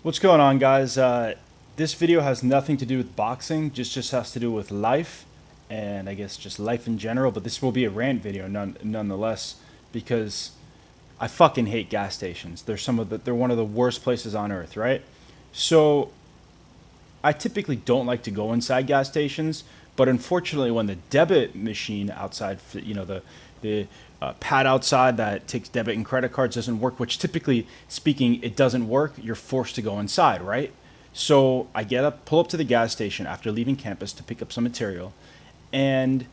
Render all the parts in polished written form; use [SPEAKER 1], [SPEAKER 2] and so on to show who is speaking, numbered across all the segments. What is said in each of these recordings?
[SPEAKER 1] What's going on, guys? This video has nothing to do with boxing, just has to do with life, and I guess just life in general. But this will be a rant video, nonetheless, because I fucking hate gas stations. They're one of the worst places on earth, right? So I typically don't like to go inside gas stations, but unfortunately, when the debit machine outside, the pad outside that takes debit and credit cards doesn't work, which typically speaking, it doesn't work, you're forced to go inside, right? So I get up, pull up to the gas station after leaving campus to pick up some material, and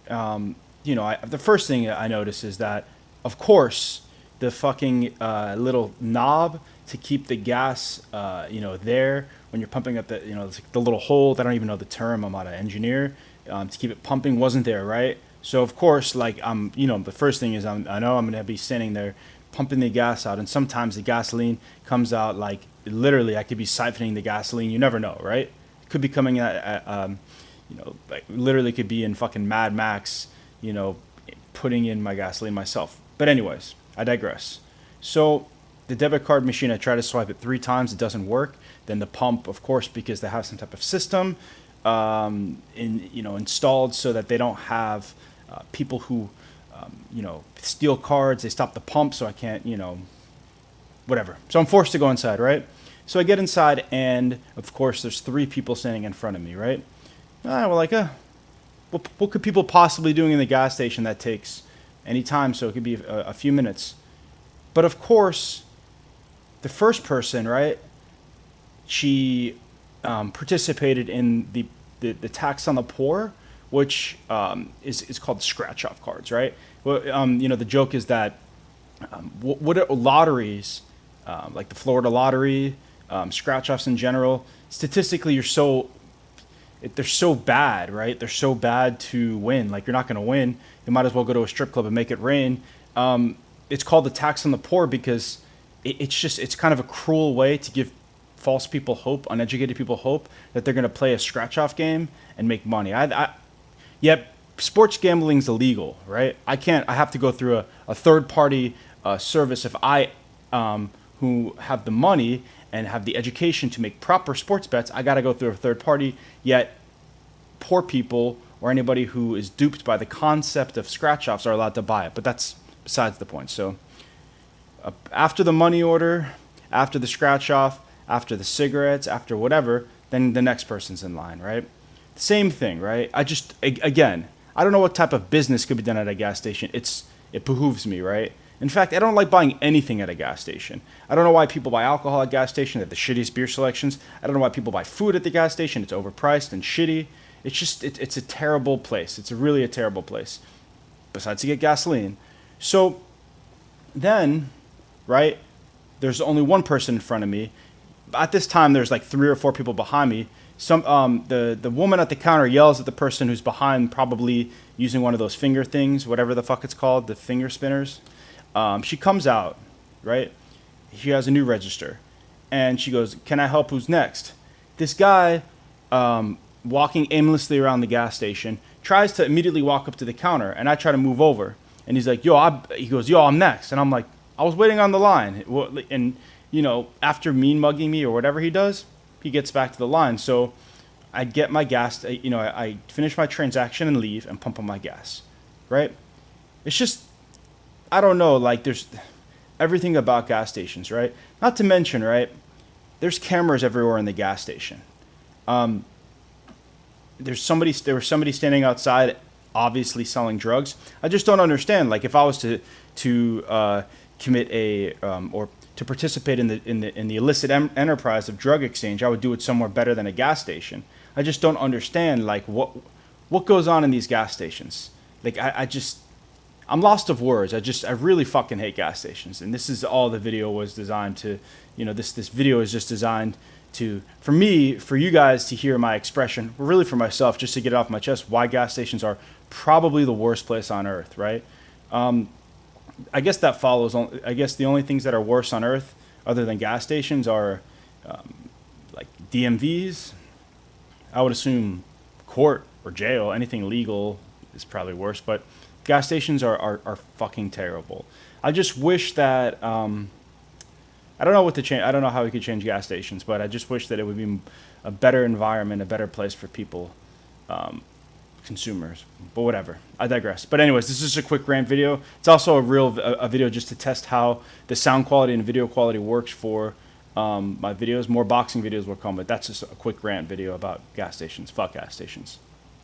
[SPEAKER 1] the first thing I notice is that, of course, the fucking little knob to keep the gas, there when you're pumping up the little hole. I don't even know the term. I'm not an engineer. To keep it pumping wasn't there, right? So of course, like the first thing is I know I'm gonna be standing there pumping the gas out, and sometimes the gasoline comes out like literally I could be siphoning the gasoline. You never know, right? It could be coming like literally could be in fucking Mad Max, putting in my gasoline myself. But anyways, I digress. So the debit card machine, I try to swipe it 3 times, it doesn't work. Then the pump, of course, because they have some type of system installed so that they don't have people who steal cards. They stop the pump, so I can't, whatever. So I'm forced to go inside, right? So I get inside, and of course, there's 3 people standing in front of me, right? We're like, what could people possibly doing in the gas station that takes any time? So it could be a few minutes. But of course, the first person, right? She participated in the tax on the poor, which is called scratch off cards, right? Well, the joke is that what are lotteries, like the Florida lottery, scratch offs in general, statistically, they're so bad, right? They're so bad to win. Like, you're not going to win. You might as well go to a strip club and make it rain. It's called the tax on the poor because it's kind of a cruel way to give false people hope, uneducated people hope that they're going to play a scratch off game and make money. Yet sports gambling's illegal, right? I have to go through a third party service if I who have the money and have the education to make proper sports bets. I got to go through a third party. Yet poor people or anybody who is duped by the concept of scratch offs are allowed to buy it. But that's besides the point. So after the money order, after the scratch off, after the cigarettes, after whatever, then the next person's in line, right? Same thing, right? Again, I don't know what type of business could be done at a gas station. It behooves me, right? In fact, I don't like buying anything at a gas station. I don't know why people buy alcohol at gas station. They have the shittiest beer selections. I don't know why people buy food at the gas station. It's overpriced and shitty. It's a terrible place. It's really a terrible place. Besides to get gasoline. So then, right, there's only one person in front of me. At this time, there's like 3 or 4 people behind me. The woman at the counter yells at the person who's behind, probably using one of those finger things, whatever the fuck it's called, the finger spinners. She comes out, right? She has a new register, and she goes, "Can I help? Who's next?" This guy, walking aimlessly around the gas station, tries to immediately walk up to the counter, and I try to move over, and he's like, he goes, "Yo, I'm next," and I'm like, "I was waiting on the line," and after mean mugging me or whatever he does, he gets back to the line. So I get my gas, I finish my transaction and leave and pump on my gas, right? It's just, I don't know, like there's everything about gas stations, right? Not to mention, right, there's cameras everywhere in the gas station. There was somebody standing outside, obviously selling drugs. I just don't understand. Like, if I was to commit or to participate in the illicit enterprise of drug exchange, I would do it somewhere better than a gas station. I just don't understand, like, what goes on in these gas stations. Like, I'm lost of words. I really fucking hate gas stations. And this is all the video was designed to, this video is just designed for you guys to hear my expression, really for myself, just to get it off my chest, why gas stations are probably the worst place on earth, right? I guess that follows. I guess the only things that are worse on earth, other than gas stations, are like DMVs. I would assume court or jail. Anything legal is probably worse, but gas stations are fucking terrible. I just wish that I don't know what to change. I don't know how we could change gas stations, but I just wish that it would be a better environment, a better place for people, consumers. But whatever. I digress. But anyways, this is just a quick rant video. It's also a video just to test how the sound quality and video quality works for my videos. More boxing videos will come, but that's just a quick rant video about gas stations. Fuck gas stations.